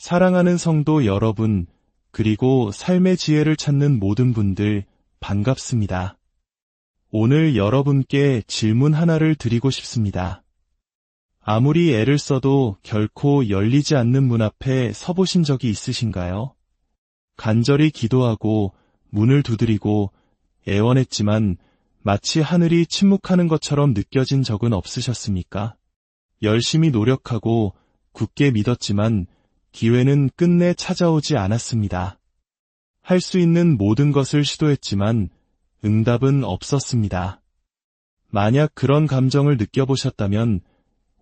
사랑하는 성도 여러분, 그리고 삶의 지혜를 찾는 모든 분들, 반갑습니다. 오늘 여러분께 질문 하나를 드리고 싶습니다. 아무리 애를 써도 결코 열리지 않는 문 앞에 서보신 적이 있으신가요? 간절히 기도하고 문을 두드리고 애원했지만 마치 하늘이 침묵하는 것처럼 느껴진 적은 없으셨습니까? 열심히 노력하고 굳게 믿었지만 기회는 끝내 찾아오지 않았습니다. 할 수 있는 모든 것을 시도했지만 응답은 없었습니다. 만약 그런 감정을 느껴보셨다면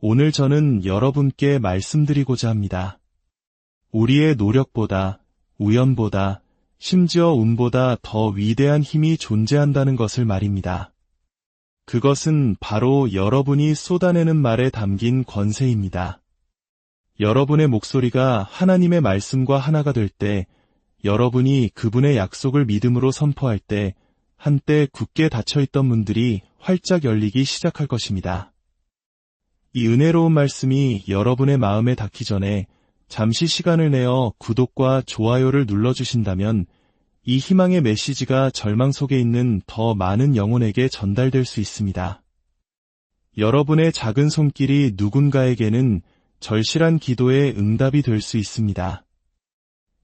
오늘 저는 여러분께 말씀드리고자 합니다. 우리의 노력보다, 우연보다, 심지어 운보다 더 위대한 힘이 존재한다는 것을 말입니다. 그것은 바로 여러분이 쏟아내는 말에 담긴 권세입니다. 여러분의 목소리가 하나님의 말씀과 하나가 될 때, 여러분이 그분의 약속을 믿음으로 선포할 때, 한때 굳게 닫혀있던 문들이 활짝 열리기 시작할 것입니다. 이 은혜로운 말씀이 여러분의 마음에 닿기 전에 잠시 시간을 내어 구독과 좋아요를 눌러주신다면 이 희망의 메시지가 절망 속에 있는 더 많은 영혼에게 전달될 수 있습니다. 여러분의 작은 손길이 누군가에게는 절실한 기도의 응답이 될 수 있습니다.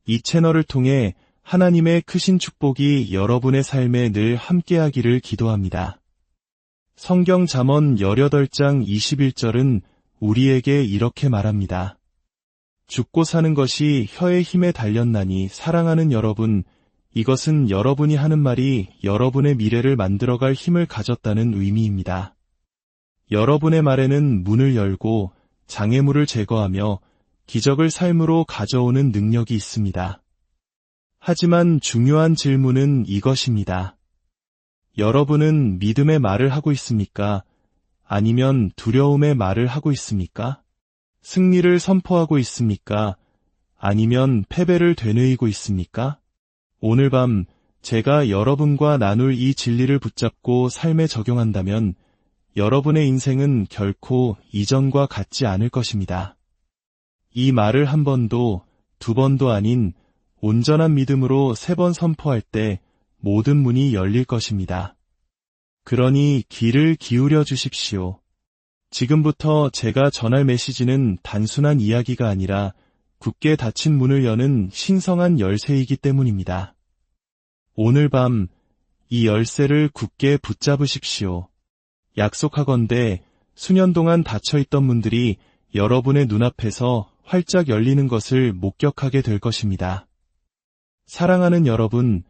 이 채널을 통해 하나님의 크신 축복이 여러분의 삶에 늘 함께하기를 기도합니다. 성경 잠언 18장 21절은 우리에게 이렇게 말합니다. 죽고 사는 것이 혀의 힘에 달렸나니 사랑하는 여러분, 이것은 여러분이 하는 말이 여러분의 미래를 만들어갈 힘을 가졌다는 의미입니다. 여러분의 말에는 문을 열고 장애물을 제거하며 기적을 삶으로 가져오는 능력이 있습니다. 하지만 중요한 질문은 이것입니다. 여러분은 믿음의 말을 하고 있습니까? 아니면 두려움의 말을 하고 있습니까? 승리를 선포하고 있습니까? 아니면 패배를 되뇌이고 있습니까? 오늘 밤 제가 여러분과 나눌 이 진리를 붙잡고 삶에 적용한다면 여러분의 인생은 결코 이전과 같지 않을 것입니다. 이 말을 한 번도, 두 번도 아닌 온전한 믿음으로 3번 선포할 때 모든 문이 열릴 것입니다. 그러니 귀를 기울여 주십시오. 지금부터 제가 전할 메시지는 단순한 이야기가 아니라 굳게 닫힌 문을 여는 신성한 열쇠이기 때문입니다. 오늘 밤 이 열쇠를 굳게 붙잡으십시오. 약속하건대 수년 동안 닫혀있던 문들이 여러분의 눈앞에서 활짝 열리는 것을 목격하게 될 것입니다. 사랑하는 여러분,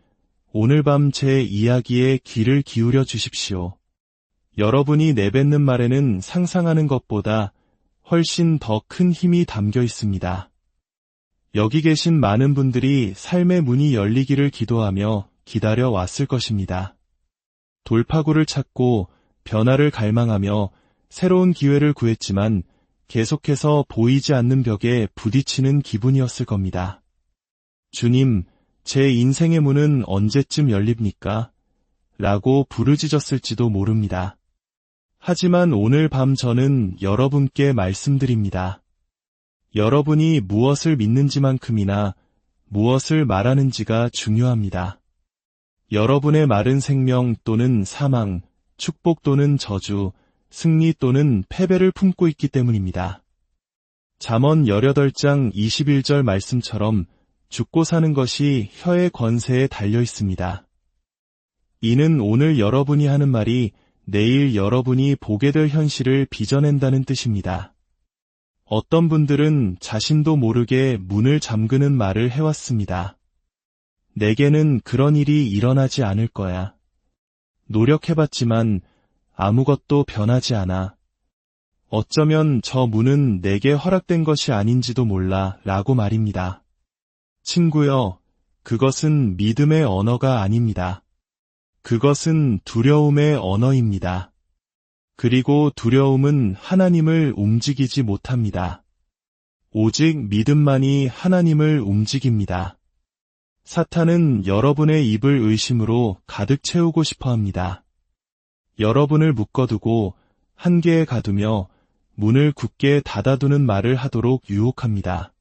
오늘 밤 제 이야기에 귀를 기울여 주십시오. 여러분이 내뱉는 말에는 상상하는 것보다 훨씬 더 큰 힘이 담겨 있습니다. 여기 계신 많은 분들이 삶의 문이 열리기를 기도하며 기다려 왔을 것입니다. 돌파구를 찾고 변화를 갈망하며 새로운 기회를 구했지만 계속해서 보이지 않는 벽에 부딪히는 기분이었을 겁니다. 주님, 제 인생의 문은 언제쯤 열립니까? 라고 부르짖었을지도 모릅니다. 하지만 오늘 밤 저는 여러분께 말씀드립니다. 여러분이 무엇을 믿는지만큼이나 무엇을 말하는지가 중요합니다. 여러분의 말은 생명 또는 사망, 축복 또는 저주, 승리 또는 패배를 품고 있기 때문입니다. 잠언 18장 21절 말씀처럼 죽고 사는 것이 혀의 권세에 달려 있습니다. 이는 오늘 여러분이 하는 말이 내일 여러분이 보게 될 현실을 빚어낸다는 뜻입니다. 어떤 분들은 자신도 모르게 문을 잠그는 말을 해왔습니다. 내게는 그런 일이 일어나지 않을 거야. 노력해봤지만 아무것도 변하지 않아. 어쩌면 저 문은 내게 허락된 것이 아닌지도 몰라 라고 말입니다. 친구여, 그것은 믿음의 언어가 아닙니다. 그것은 두려움의 언어입니다. 그리고 두려움은 하나님을 움직이지 못합니다. 오직 믿음만이 하나님을 움직입니다. 사탄은 여러분의 입을 의심으로 가득 채우고 싶어 합니다. 여러분을 묶어두고 한계에 가두며 문을 굳게 닫아두는 말을 하도록 유혹합니다.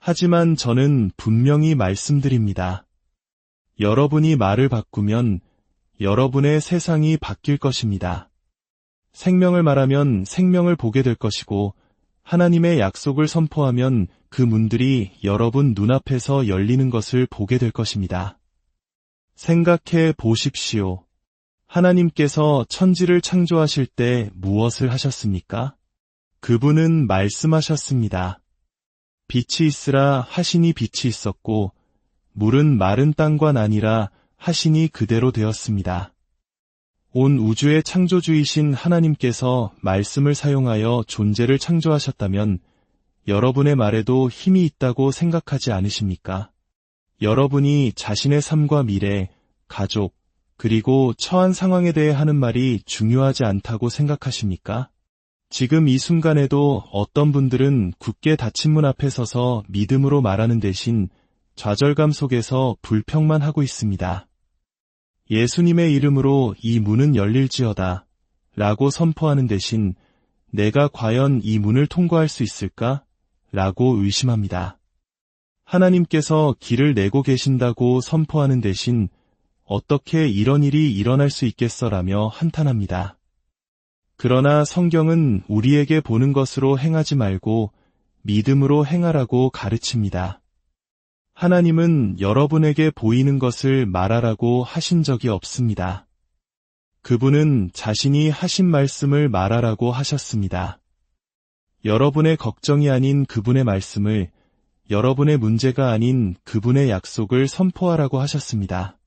하지만 저는 분명히 말씀드립니다. 여러분이 말을 바꾸면 여러분의 세상이 바뀔 것입니다. 생명을 말하면 생명을 보게 될 것이고 하나님의 약속을 선포하면 그 문들이 여러분 눈앞에서 열리는 것을 보게 될 것입니다. 생각해 보십시오. 하나님께서 천지를 창조하실 때 무엇을 하셨습니까? 그분은 말씀하셨습니다. 빛이 있으라 하시니 빛이 있었고 물은 마른 땅과 나니라 하시니 그대로 되었습니다. 온 우주의 창조주이신 하나님께서 말씀을 사용하여 존재를 창조하셨다면 여러분의 말에도 힘이 있다고 생각하지 않으십니까? 여러분이 자신의 삶과 미래, 가족, 그리고 처한 상황에 대해 하는 말이 중요하지 않다고 생각하십니까? 지금 이 순간에도 어떤 분들은 굳게 닫힌 문 앞에 서서 믿음으로 말하는 대신 좌절감 속에서 불평만 하고 있습니다. 예수님의 이름으로 이 문은 열릴지어다 라고 선포하는 대신 내가 과연 이 문을 통과할 수 있을까? 라고 의심합니다. 하나님께서 길을 내고 계신다고 선포하는 대신 어떻게 이런 일이 일어날 수 있겠어라며 한탄합니다. 그러나 성경은 우리에게 보는 것으로 행하지 말고 믿음으로 행하라고 가르칩니다. 하나님은 여러분에게 보이는 것을 말하라고 하신 적이 없습니다. 그분은 자신이 하신 말씀을 말하라고 하셨습니다. 여러분의 걱정이 아닌 그분의 말씀을, 여러분의 문제가 아닌 그분의 약속을 선포하라고 하셨습니다.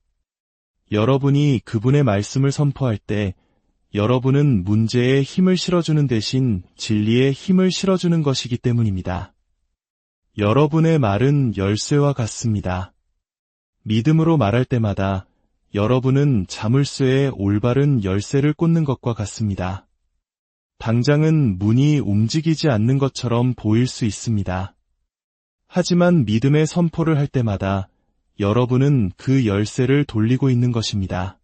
여러분이 그분의 말씀을 선포할 때 여러분은 문제에 힘을 실어주는 대신 진리에 힘을 실어주는 것이기 때문입니다. 여러분의 말은 열쇠와 같습니다. 믿음으로 말할 때마다 여러분은 자물쇠에 올바른 열쇠를 꽂는 것과 같습니다. 당장은 문이 움직이지 않는 것처럼 보일 수 있습니다. 하지만 믿음의 선포를 할 때마다 여러분은 그 열쇠를 돌리고 있는 것입니다.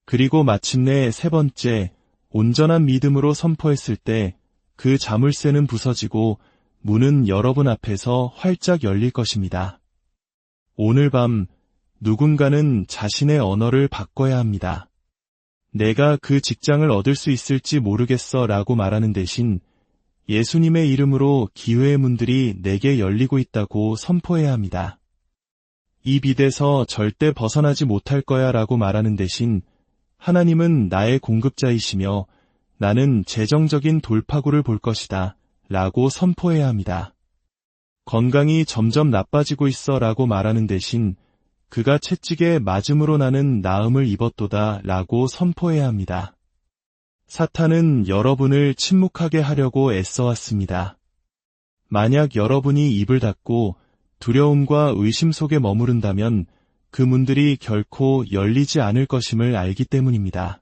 그리고 마침내 세 번째, 온전한 믿음으로 선포했을 때 그 자물쇠는 부서지고 문은 여러분 앞에서 활짝 열릴 것입니다. 오늘 밤 누군가는 자신의 언어를 바꿔야 합니다. 내가 그 직장을 얻을 수 있을지 모르겠어 라고 말하는 대신 예수님의 이름으로 기회의 문들이 내게 열리고 있다고 선포해야 합니다. 이 빚에서 절대 벗어나지 못할 거야 라고 말하는 대신 하나님은 나의 공급자이시며 나는 재정적인 돌파구를 볼 것이다 라고 선포해야 합니다. 건강이 점점 나빠지고 있어 라고 말하는 대신 그가 채찍에 맞음으로 나는 나음을 입었도다 라고 선포해야 합니다. 사탄은 여러분을 침묵하게 하려고 애써왔습니다. 만약 여러분이 입을 닫고 두려움과 의심 속에 머무른다면 그 문들이 결코 열리지 않을 것임을 알기 때문입니다.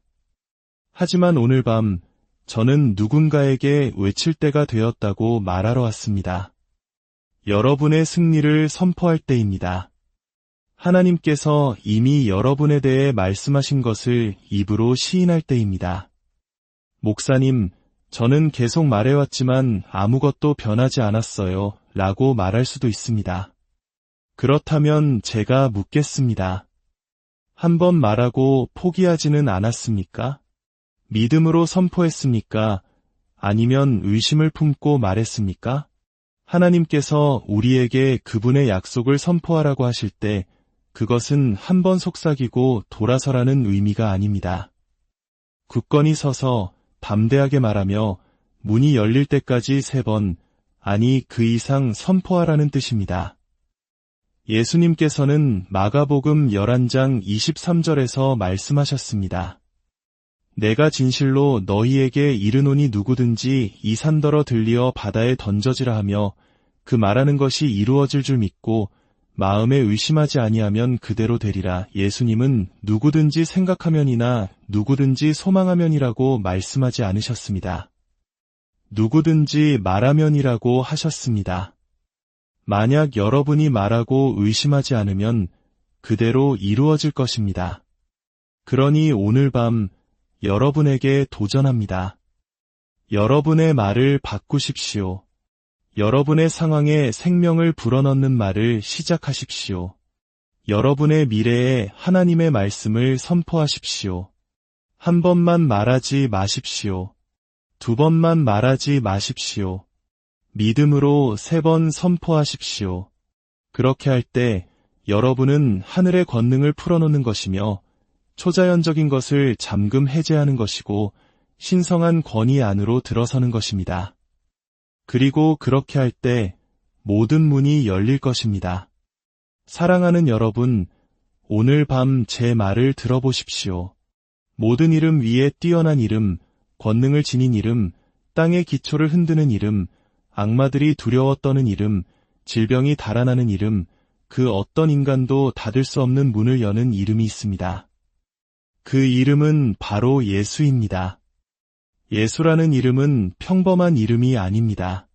하지만 오늘 밤 저는 누군가에게 외칠 때가 되었다고 말하러 왔습니다. 여러분의 승리를 선포할 때입니다. 하나님께서 이미 여러분에 대해 말씀하신 것을 입으로 시인할 때입니다. 목사님, 저는 계속 말해왔지만 아무것도 변하지 않았어요 라고 말할 수도 있습니다. 그렇다면 제가 묻겠습니다. 한 번 말하고 포기하지는 않았습니까? 믿음으로 선포했습니까? 아니면 의심을 품고 말했습니까? 하나님께서 우리에게 그분의 약속을 선포하라고 하실 때 그것은 한 번 속삭이고 돌아서라는 의미가 아닙니다. 굳건히 서서 담대하게 말하며 문이 열릴 때까지 3번, 아니 그 이상 선포하라는 뜻입니다. 예수님께서는 마가복음 11장 23절에서 말씀하셨습니다. 내가 진실로 너희에게 이르노니 누구든지 이 산더러 들리어 바다에 던져지라 하며 그 말하는 것이 이루어질 줄 믿고 마음에 의심하지 아니하면 그대로 되리라. 예수님은 누구든지 생각하면이나 누구든지 소망하면이라고 말씀하지 않으셨습니다. 누구든지 말하면이라고 하셨습니다. 만약 여러분이 말하고 의심하지 않으면 그대로 이루어질 것입니다. 그러니 오늘 밤 여러분에게 도전합니다. 여러분의 말을 바꾸십시오. 여러분의 상황에 생명을 불어넣는 말을 시작하십시오. 여러분의 미래에 하나님의 말씀을 선포하십시오. 한 번만 말하지 마십시오. 두 번만 말하지 마십시오. 믿음으로 3번 선포하십시오. 그렇게 할 때 여러분은 하늘의 권능을 풀어놓는 것이며 초자연적인 것을 잠금 해제하는 것이고 신성한 권위 안으로 들어서는 것입니다. 그리고 그렇게 할 때 모든 문이 열릴 것입니다. 사랑하는 여러분, 오늘 밤 제 말을 들어보십시오. 모든 이름 위에 뛰어난 이름, 권능을 지닌 이름, 땅의 기초를 흔드는 이름, 악마들이 두려워 떠는 이름, 질병이 달아나는 이름, 그 어떤 인간도 닫을 수 없는 문을 여는 이름이 있습니다. 그 이름은 바로 예수입니다. 예수라는 이름은 평범한 이름이 아닙니다.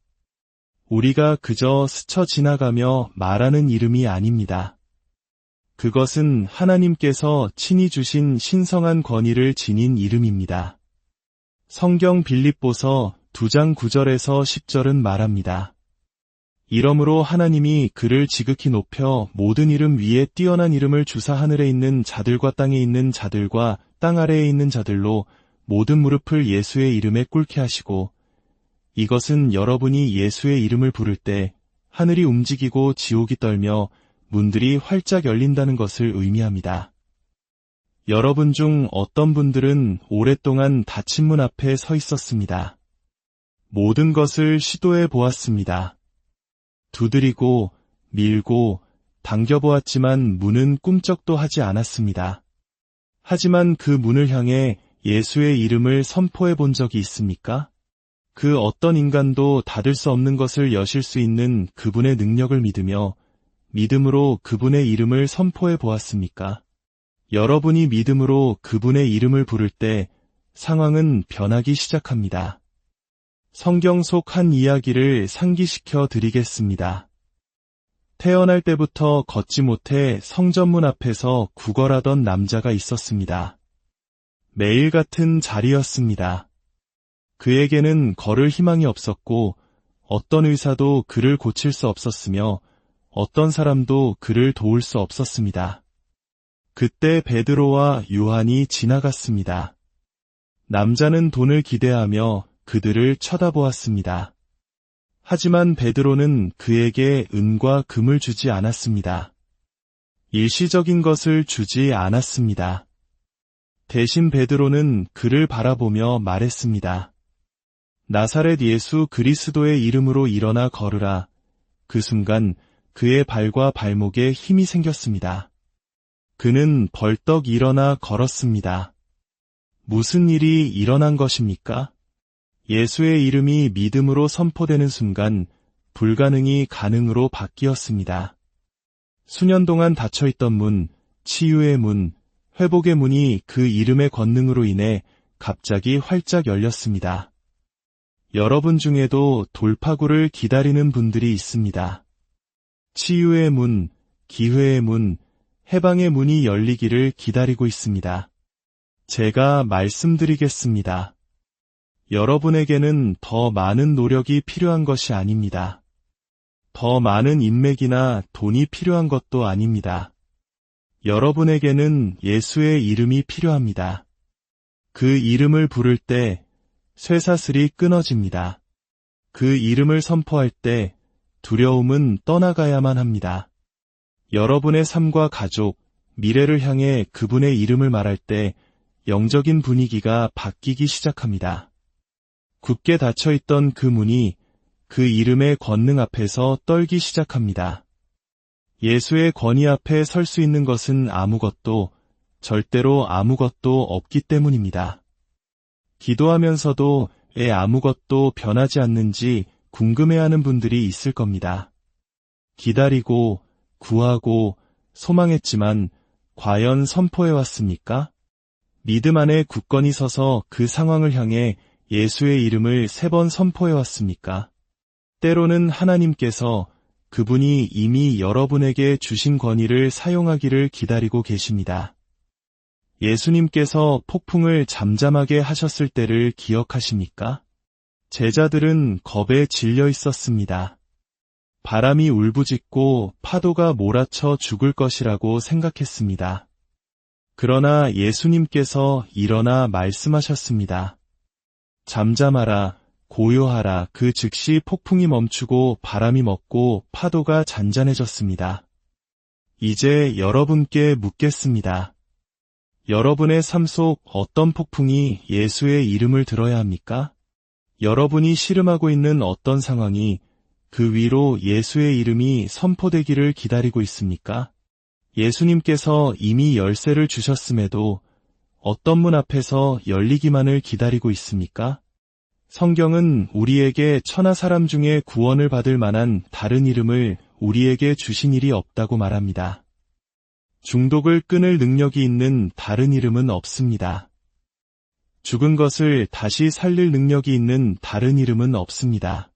우리가 그저 스쳐 지나가며 말하는 이름이 아닙니다. 그것은 하나님께서 친히 주신 신성한 권위를 지닌 이름입니다. 성경 빌립보서 2장 9절에서 10절은 말합니다. 이러므로 하나님이 그를 지극히 높여 모든 이름 위에 뛰어난 이름을 주사 하늘에 있는 자들과 땅에 있는 자들과 땅 아래에 있는 자들로 모든 무릎을 예수의 이름에 꿇게 하시고, 이것은 여러분이 예수의 이름을 부를 때 하늘이 움직이고 지옥이 떨며 문들이 활짝 열린다는 것을 의미합니다. 여러분 중 어떤 분들은 오랫동안 닫힌 문 앞에 서 있었습니다. 모든 것을 시도해 보았습니다. 두드리고 밀고 당겨보았지만 문은 꿈쩍도 하지 않았습니다. 하지만 그 문을 향해 예수의 이름을 선포해 본 적이 있습니까? 그 어떤 인간도 닫을 수 없는 것을 여실 수 있는 그분의 능력을 믿으며 믿음으로 그분의 이름을 선포해 보았습니까? 여러분이 믿음으로 그분의 이름을 부를 때 상황은 변하기 시작합니다. 성경 속 한 이야기를 상기시켜 드리겠습니다. 태어날 때부터 걷지 못해 성전문 앞에서 구걸하던 남자가 있었습니다. 매일 같은 자리였습니다. 그에게는 걸을 희망이 없었고 어떤 의사도 그를 고칠 수 없었으며 어떤 사람도 그를 도울 수 없었습니다. 그때 베드로와 요한이 지나갔습니다. 남자는 돈을 기대하며 그들을 쳐다보았습니다. 하지만 베드로는 그에게 은과 금을 주지 않았습니다. 일시적인 것을 주지 않았습니다. 대신 베드로는 그를 바라보며 말했습니다. 나사렛 예수 그리스도의 이름으로 일어나 걸으라. 그 순간 그의 발과 발목에 힘이 생겼습니다. 그는 벌떡 일어나 걸었습니다. 무슨 일이 일어난 것입니까? 예수의 이름이 믿음으로 선포되는 순간 불가능이 가능으로 바뀌었습니다. 수년 동안 닫혀있던 문, 치유의 문, 회복의 문이 그 이름의 권능으로 인해 갑자기 활짝 열렸습니다. 여러분 중에도 돌파구를 기다리는 분들이 있습니다. 치유의 문, 기회의 문, 해방의 문이 열리기를 기다리고 있습니다. 제가 말씀드리겠습니다. 여러분에게는 더 많은 노력이 필요한 것이 아닙니다. 더 많은 인맥이나 돈이 필요한 것도 아닙니다. 여러분에게는 예수의 이름이 필요합니다. 그 이름을 부를 때 쇠사슬이 끊어집니다. 그 이름을 선포할 때 두려움은 떠나가야만 합니다. 여러분의 삶과 가족, 미래를 향해 그분의 이름을 말할 때 영적인 분위기가 바뀌기 시작합니다. 굳게 닫혀있던 그 문이 그 이름의 권능 앞에서 떨기 시작합니다. 예수의 권위 앞에 설 수 있는 것은 아무것도, 절대로 아무것도 없기 때문입니다. 기도하면서도 왜 아무것도 변하지 않는지 궁금해하는 분들이 있을 겁니다. 기다리고, 구하고, 소망했지만 과연 선포해왔습니까? 믿음 안에 굳건히 서서 그 상황을 향해 예수의 이름을 3번 선포해왔습니까? 때로는 하나님께서 그분이 이미 여러분에게 주신 권위를 사용하기를 기다리고 계십니다. 예수님께서 폭풍을 잠잠하게 하셨을 때를 기억하십니까? 제자들은 겁에 질려 있었습니다. 바람이 울부짖고 파도가 몰아쳐 죽을 것이라고 생각했습니다. 그러나 예수님께서 일어나 말씀하셨습니다. 잠잠하라, 고요하라. 그 즉시 폭풍이 멈추고 바람이 멎고 파도가 잔잔해졌습니다. 이제 여러분께 묻겠습니다. 여러분의 삶 속 어떤 폭풍이 예수의 이름을 들어야 합니까? 여러분이 씨름하고 있는 어떤 상황이 그 위로 예수의 이름이 선포되기를 기다리고 있습니까? 예수님께서 이미 열쇠를 주셨음에도 어떤 문 앞에서 열리기만을 기다리고 있습니까? 성경은 우리에게 천하 사람 중에 구원을 받을 만한 다른 이름을 우리에게 주신 일이 없다고 말합니다. 중독을 끊을 능력이 있는 다른 이름은 없습니다. 죽은 것을 다시 살릴 능력이 있는 다른 이름은 없습니다.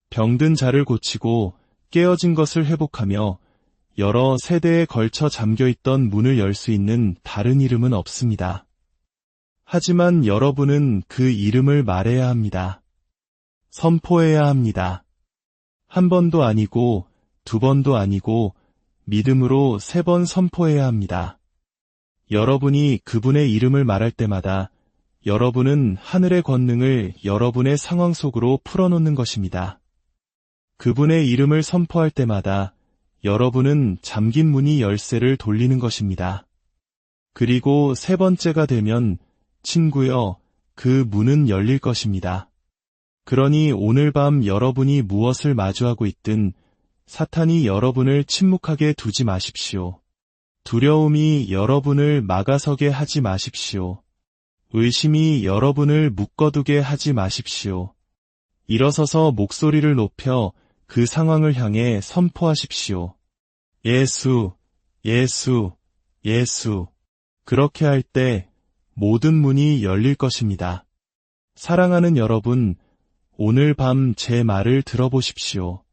병든 자를 고치고 깨어진 것을 회복하며 여러 세대에 걸쳐 잠겨있던 문을 열 수 있는 다른 이름은 없습니다. 하지만 여러분은 그 이름을 말해야 합니다. 선포해야 합니다. 한 번도 아니고 두 번도 아니고 믿음으로 3번 선포해야 합니다. 여러분이 그분의 이름을 말할 때마다 여러분은 하늘의 권능을 여러분의 상황 속으로 풀어놓는 것입니다. 그분의 이름을 선포할 때마다 여러분은 잠긴 문이 열쇠를 돌리는 것입니다. 그리고 3번째가 되면 친구여, 그 문은 열릴 것입니다. 그러니 오늘 밤 여러분이 무엇을 마주하고 있든 사탄이 여러분을 침묵하게 두지 마십시오. 두려움이 여러분을 막아서게 하지 마십시오. 의심이 여러분을 묶어두게 하지 마십시오. 일어서서 목소리를 높여 그 상황을 향해 선포하십시오. 예수, 예수, 예수. 그렇게 할 때 모든 문이 열릴 것입니다. 사랑하는 여러분, 오늘 밤 제 말을 들어보십시오.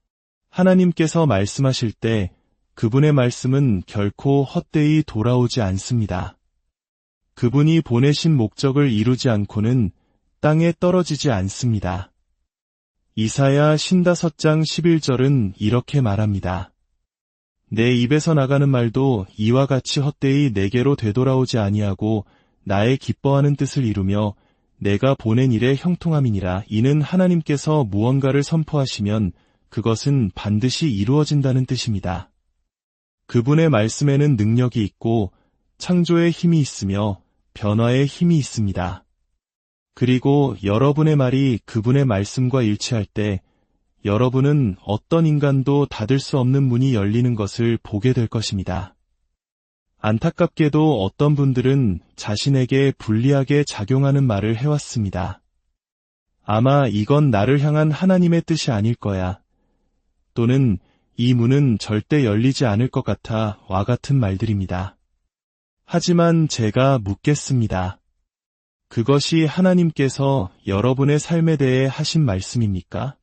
하나님께서 말씀하실 때 그분의 말씀은 결코 헛되이 돌아오지 않습니다. 그분이 보내신 목적을 이루지 않고는 땅에 떨어지지 않습니다. 이사야 55장 11절은 이렇게 말합니다. 내 입에서 나가는 말도 이와 같이 헛되이 내게로 되돌아오지 아니하고 나의 기뻐하는 뜻을 이루며 내가 보낸 일에 형통함이니라. 이는 하나님께서 무언가를 선포하시면 그것은 반드시 이루어진다는 뜻입니다. 그분의 말씀에는 능력이 있고 창조의 힘이 있으며 변화의 힘이 있습니다. 그리고 여러분의 말이 그분의 말씀과 일치할 때 여러분은 어떤 인간도 닫을 수 없는 문이 열리는 것을 보게 될 것입니다. 안타깝게도 어떤 분들은 자신에게 불리하게 작용하는 말을 해왔습니다. 아마 이건 나를 향한 하나님의 뜻이 아닐 거야. 또는 이 문은 절대 열리지 않을 것 같아 와 같은 말들입니다. 하지만 제가 묻겠습니다. 그것이 하나님께서 여러분의 삶에 대해 하신 말씀입니까?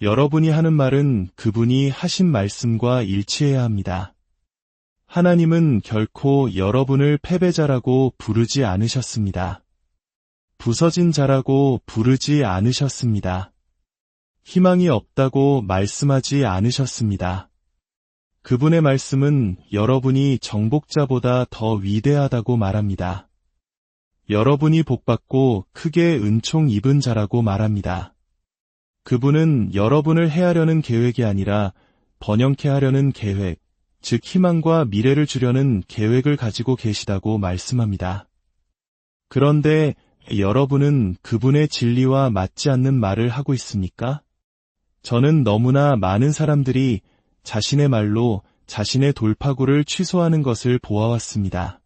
여러분이 하는 말은 그분이 하신 말씀과 일치해야 합니다. 하나님은 결코 여러분을 패배자라고 부르지 않으셨습니다. 부서진 자라고 부르지 않으셨습니다. 희망이 없다고 말씀하지 않으셨습니다. 그분의 말씀은 여러분이 정복자보다 더 위대하다고 말합니다. 여러분이 복받고 크게 은총 입은 자라고 말합니다. 그분은 여러분을 해하려는 계획이 아니라 번영케 하려는 계획, 즉 희망과 미래를 주려는 계획을 가지고 계시다고 말씀합니다. 그런데 여러분은 그분의 진리와 맞지 않는 말을 하고 있습니까? 저는 너무나 많은 사람들이 자신의 말로 자신의 돌파구를 취소하는 것을 보아왔습니다.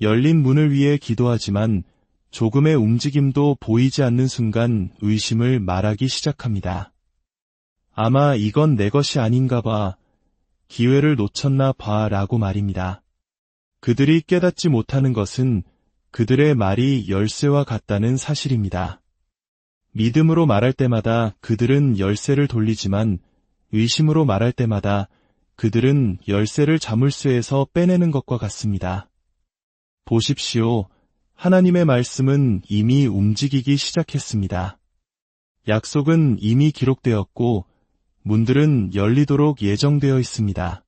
열린 문을 위해 기도하지만 조금의 움직임도 보이지 않는 순간 의심을 말하기 시작합니다. 아마 이건 내 것이 아닌가 봐, 기회를 놓쳤나 봐 라고 말입니다. 그들이 깨닫지 못하는 것은 그들의 말이 열쇠와 같다는 사실입니다. 믿음으로 말할 때마다 그들은 열쇠를 돌리지만 의심으로 말할 때마다 그들은 열쇠를 자물쇠에서 빼내는 것과 같습니다. 보십시오. 하나님의 말씀은 이미 움직이기 시작했습니다. 약속은 이미 기록되었고 문들은 열리도록 예정되어 있습니다.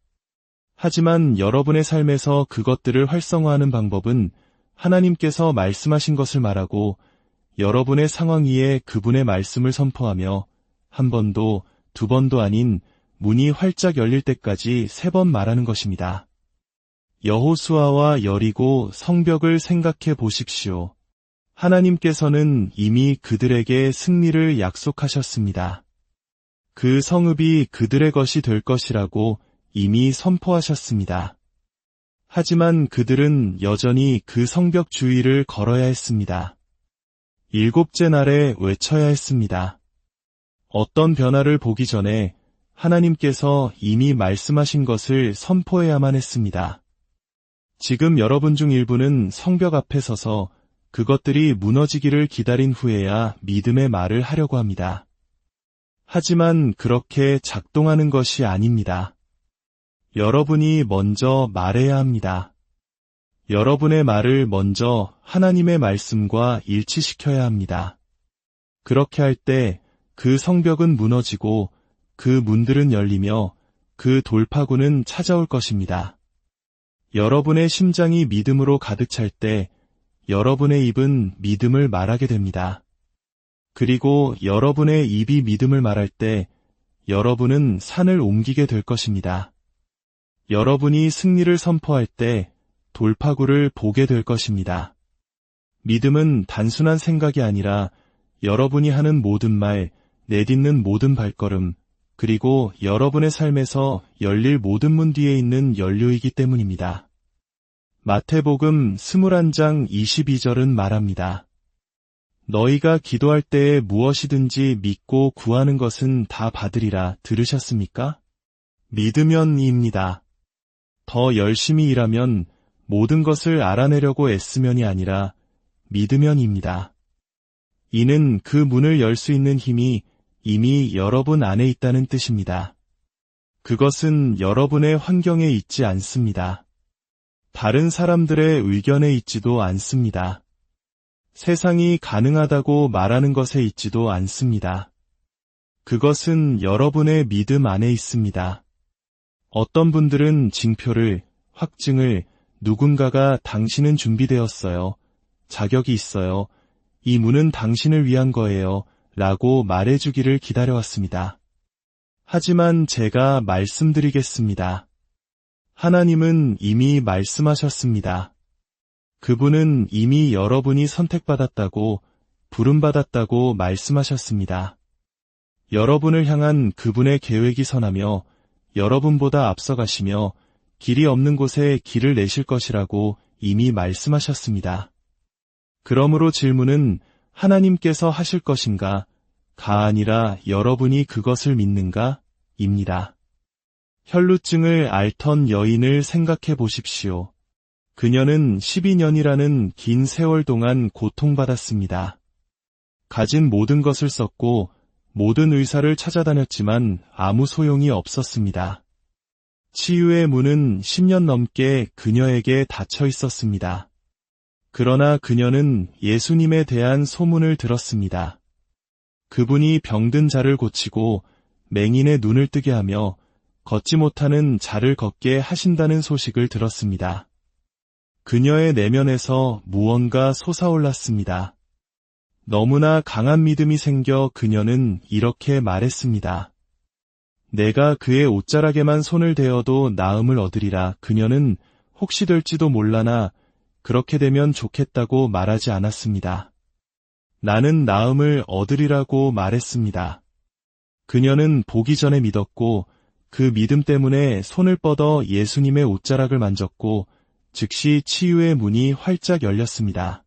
하지만 여러분의 삶에서 그것들을 활성화하는 방법은 하나님께서 말씀하신 것을 말하고 여러분의 상황 위에 그분의 말씀을 선포하며 한 번도 두 번도 아닌 문이 활짝 열릴 때까지 3번 말하는 것입니다. 여호수아와 여리고 성벽을 생각해 보십시오. 하나님께서는 이미 그들에게 승리를 약속하셨습니다. 그 성읍이 그들의 것이 될 것이라고 이미 선포하셨습니다. 하지만 그들은 여전히 그 성벽 주위를 걸어야 했습니다. 7째 날에 외쳐야 했습니다. 어떤 변화를 보기 전에 하나님께서 이미 말씀하신 것을 선포해야만 했습니다. 지금 여러분 중 일부는 성벽 앞에 서서 그것들이 무너지기를 기다린 후에야 믿음의 말을 하려고 합니다. 하지만 그렇게 작동하는 것이 아닙니다. 여러분이 먼저 말해야 합니다. 여러분의 말을 먼저 하나님의 말씀과 일치시켜야 합니다. 그렇게 할 때 그 성벽은 무너지고 그 문들은 열리며 그 돌파구는 찾아올 것입니다. 여러분의 심장이 믿음으로 가득 찰 때 여러분의 입은 믿음을 말하게 됩니다. 그리고 여러분의 입이 믿음을 말할 때 여러분은 산을 옮기게 될 것입니다. 여러분이 승리를 선포할 때 돌파구를 보게 될 것입니다. 믿음은 단순한 생각이 아니라 여러분이 하는 모든 말, 내딛는 모든 발걸음, 그리고 여러분의 삶에서 열릴 모든 문 뒤에 있는 연료이기 때문입니다. 마태복음 21장 22절은 말합니다. 너희가 기도할 때에 무엇이든지 믿고 구하는 것은 다 받으리라 들으셨습니까? 믿으면입니다. 더 열심히 일하면 모든 것을 알아내려고 애쓰면이 아니라 믿으면입니다. 이는 그 문을 열 수 있는 힘이 이미 여러분 안에 있다는 뜻입니다. 그것은 여러분의 환경에 있지 않습니다. 다른 사람들의 의견에 있지도 않습니다. 세상이 가능하다고 말하는 것에 있지도 않습니다. 그것은 여러분의 믿음 안에 있습니다. 어떤 분들은 징표를, 확증을 누군가가 당신은 준비되었어요. 자격이 있어요. 이 문은 당신을 위한 거예요. 라고 말해주기를 기다려왔습니다. 하지만 제가 말씀드리겠습니다. 하나님은 이미 말씀하셨습니다. 그분은 이미 여러분이 선택받았다고, 부름받았다고 말씀하셨습니다. 여러분을 향한 그분의 계획이 선하며 여러분보다 앞서가시며 길이 없는 곳에 길을 내실 것이라고 이미 말씀하셨습니다. 그러므로 질문은 하나님께서 하실 것인가, 가 아니라 여러분이 그것을 믿는가? 입니다. 혈루증을 앓던 여인을 생각해 보십시오. 그녀는 12년이라는 긴 세월 동안 고통받았습니다. 가진 모든 것을 썼고 모든 의사를 찾아다녔지만 아무 소용이 없었습니다. 치유의 문은 10년 넘게 그녀에게 닫혀 있었습니다. 그러나 그녀는 예수님에 대한 소문을 들었습니다. 그분이 병든 자를 고치고 맹인의 눈을 뜨게 하며 걷지 못하는 자를 걷게 하신다는 소식을 들었습니다. 그녀의 내면에서 무언가 솟아올랐습니다. 너무나 강한 믿음이 생겨 그녀는 이렇게 말했습니다. 내가 그의 옷자락에만 손을 대어도 나음을 얻으리라. 그녀는 혹시 될지도 몰라나 그렇게 되면 좋겠다고 말하지 않았습니다. 나는 나음을 얻으리라고 말했습니다. 그녀는 보기 전에 믿었고 그 믿음 때문에 손을 뻗어 예수님의 옷자락을 만졌고 즉시 치유의 문이 활짝 열렸습니다.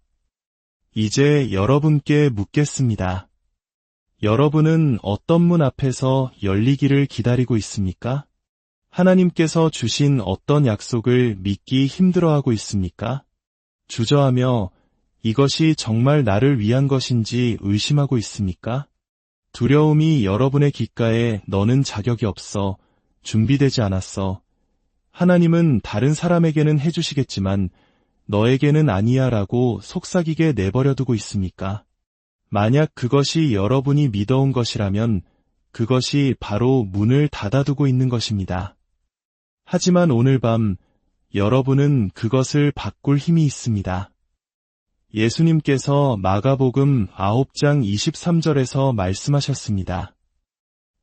이제 여러분께 묻겠습니다. 여러분은 어떤 문 앞에서 열리기를 기다리고 있습니까? 하나님께서 주신 어떤 약속을 믿기 힘들어하고 있습니까? 주저하며 이것이 정말 나를 위한 것인지 의심하고 있습니까? 두려움이 여러분의 귓가에 너는 자격이 없어, 준비되지 않았어. 하나님은 다른 사람에게는 해주시겠지만 너에게는 아니야 라고 속삭이게 내버려두고 있습니까? 만약 그것이 여러분이 믿어온 것이라면 그것이 바로 문을 닫아두고 있는 것입니다. 하지만 오늘 밤 여러분은 그것을 바꿀 힘이 있습니다. 예수님께서 마가복음 9장 23절에서 말씀하셨습니다.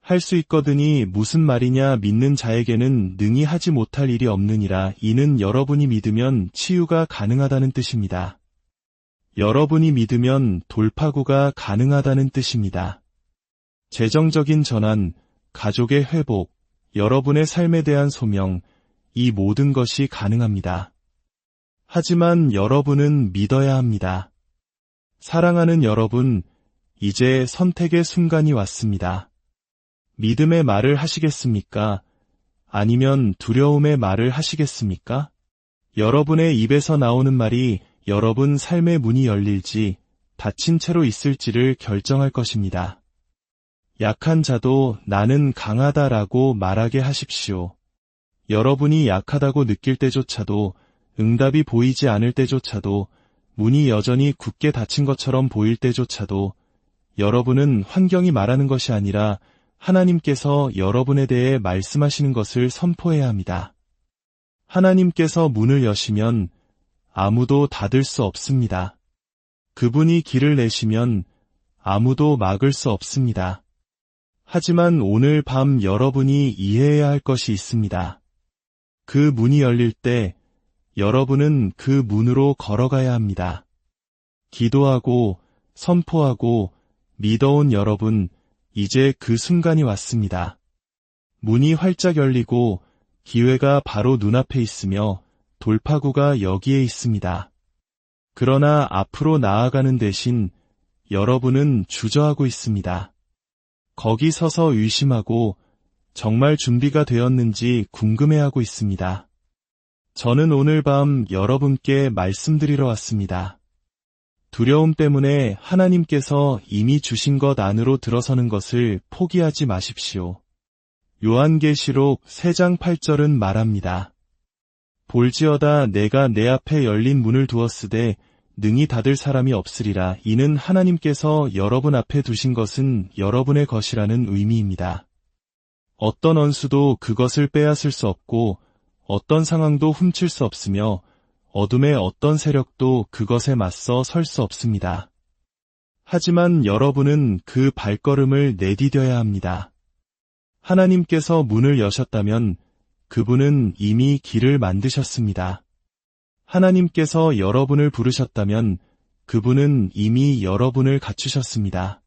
할 수 있거든이 무슨 말이냐 믿는 자에게는 능히 하지 못할 일이 없느니라. 이는 여러분이 믿으면 치유가 가능하다는 뜻입니다. 여러분이 믿으면 돌파구가 가능하다는 뜻입니다. 재정적인 전환, 가족의 회복, 여러분의 삶에 대한 소명, 이 모든 것이 가능합니다. 하지만 여러분은 믿어야 합니다. 사랑하는 여러분, 이제 선택의 순간이 왔습니다. 믿음의 말을 하시겠습니까? 아니면 두려움의 말을 하시겠습니까? 여러분의 입에서 나오는 말이 여러분 삶의 문이 열릴지 닫힌 채로 있을지를 결정할 것입니다. 약한 자도 나는 강하다라고 말하게 하십시오. 여러분이 약하다고 느낄 때조차도, 응답이 보이지 않을 때조차도, 문이 여전히 굳게 닫힌 것처럼 보일 때조차도 여러분은 환경이 말하는 것이 아니라 하나님께서 여러분에 대해 말씀하시는 것을 선포해야 합니다. 하나님께서 문을 여시면 아무도 닫을 수 없습니다. 그분이 길을 내시면 아무도 막을 수 없습니다. 하지만 오늘 밤 여러분이 이해해야 할 것이 있습니다. 그 문이 열릴 때 여러분은 그 문으로 걸어가야 합니다. 기도하고 선포하고 믿어온 여러분, 이제 그 순간이 왔습니다. 문이 활짝 열리고 기회가 바로 눈앞에 있으며 돌파구가 여기에 있습니다. 그러나 앞으로 나아가는 대신 여러분은 주저하고 있습니다. 거기 서서 의심하고 정말 준비가 되었는지 궁금해하고 있습니다. 저는 오늘 밤 여러분께 말씀드리러 왔습니다. 두려움 때문에 하나님께서 이미 주신 것 안으로 들어서는 것을 포기하지 마십시오. 요한계시록 3장 8절은 말합니다. 볼지어다 내가 내 앞에 열린 문을 두었으되 능히 닫을 사람이 없으리라. 이는 하나님께서 여러분 앞에 두신 것은 여러분의 것이라는 의미입니다. 어떤 원수도 그것을 빼앗을 수 없고 어떤 상황도 훔칠 수 없으며 어둠의 어떤 세력도 그것에 맞서 설 수 없습니다. 하지만 여러분은 그 발걸음을 내디뎌야 합니다. 하나님께서 문을 여셨다면 그분은 이미 길을 만드셨습니다. 하나님께서 여러분을 부르셨다면 그분은 이미 여러분을 갖추셨습니다.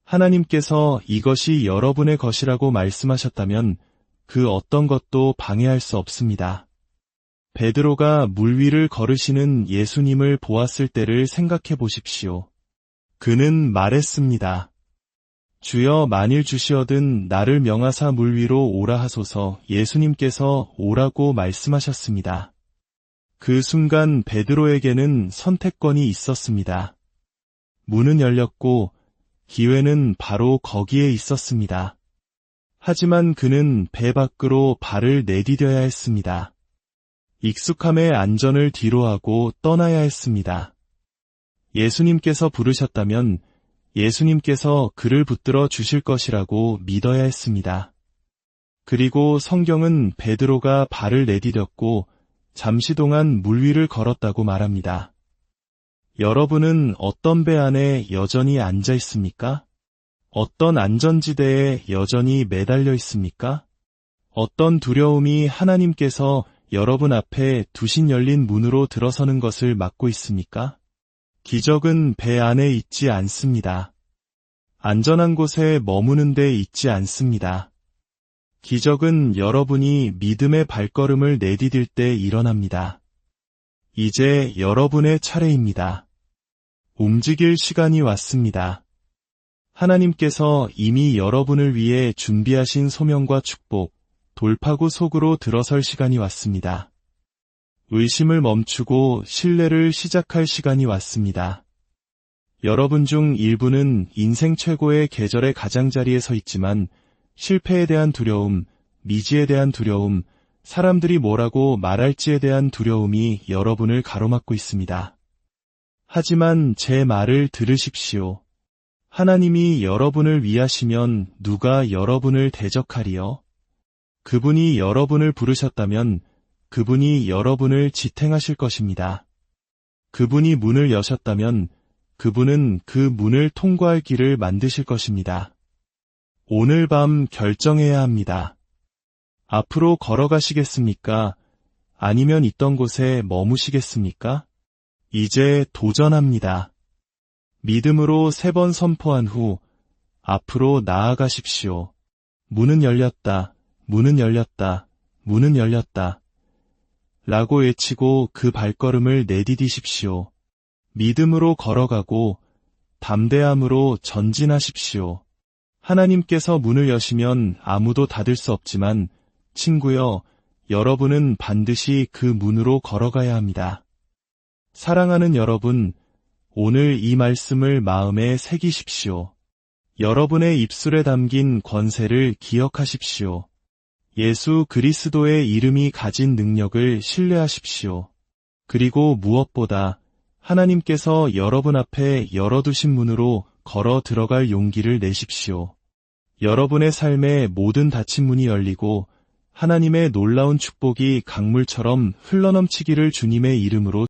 하나님께서 이것이 여러분의 것이라고 말씀하셨다면 그 어떤 것도 방해할 수 없습니다. 베드로가 물 위를 걸으시는 예수님을 보았을 때를 생각해 보십시오. 그는 말했습니다. 주여 만일 주시어든 나를 명하사 물 위로 오라 하소서. 예수님께서 오라고 말씀하셨습니다. 그 순간 베드로에게는 선택권이 있었습니다. 문은 열렸고 기회는 바로 거기에 있었습니다. 하지만 그는 배 밖으로 발을 내디뎌야 했습니다. 익숙함의 안전을 뒤로하고 떠나야 했습니다. 예수님께서 부르셨다면 예수님께서 그를 붙들어 주실 것이라고 믿어야 했습니다. 그리고 성경은 베드로가 발을 내디뎠고 잠시 동안 물 위를 걸었다고 말합니다. 여러분은 어떤 배 안에 여전히 앉아 있습니까? 어떤 안전지대에 여전히 매달려 있습니까? 어떤 두려움이 하나님께서 여러분 앞에 두신 열린 문으로 들어서는 것을 막고 있습니까? 기적은 배 안에 있지 않습니다. 안전한 곳에 머무는 데 있지 않습니다. 기적은 여러분이 믿음의 발걸음을 내디딜 때 일어납니다. 이제 여러분의 차례입니다. 움직일 시간이 왔습니다. 하나님께서 이미 여러분을 위해 준비하신 소명과 축복, 돌파구 속으로 들어설 시간이 왔습니다. 의심을 멈추고 신뢰를 시작할 시간이 왔습니다. 여러분 중 일부는 인생 최고의 계절의 가장자리에 서 있지만 실패에 대한 두려움, 미지에 대한 두려움, 사람들이 뭐라고 말할지에 대한 두려움이 여러분을 가로막고 있습니다. 하지만 제 말을 들으십시오. 하나님이 여러분을 위하시면 누가 여러분을 대적하리요? 그분이 여러분을 부르셨다면 그분이 여러분을 지탱하실 것입니다. 그분이 문을 여셨다면 그분은 그 문을 통과할 길을 만드실 것입니다. 오늘 밤 결정해야 합니다. 앞으로 걸어가시겠습니까? 아니면 있던 곳에 머무시겠습니까? 이제 도전합니다. 믿음으로 3번 선포한 후 앞으로 나아가십시오. 문은 열렸다, 문은 열렸다, 문은 열렸다. 라고 외치고 그 발걸음을 내디디십시오. 믿음으로 걸어가고 담대함으로 전진하십시오. 하나님께서 문을 여시면 아무도 닫을 수 없지만 친구여, 여러분은 반드시 그 문으로 걸어가야 합니다. 사랑하는 여러분, 오늘 이 말씀을 마음에 새기십시오. 여러분의 입술에 담긴 권세를 기억하십시오. 예수 그리스도의 이름이 가진 능력을 신뢰하십시오. 그리고 무엇보다 하나님께서 여러분 앞에 열어두신 문으로 걸어 들어갈 용기를 내십시오. 여러분의 삶에 모든 닫힌 문이 열리고 하나님의 놀라운 축복이 강물처럼 흘러넘치기를 주님의 이름으로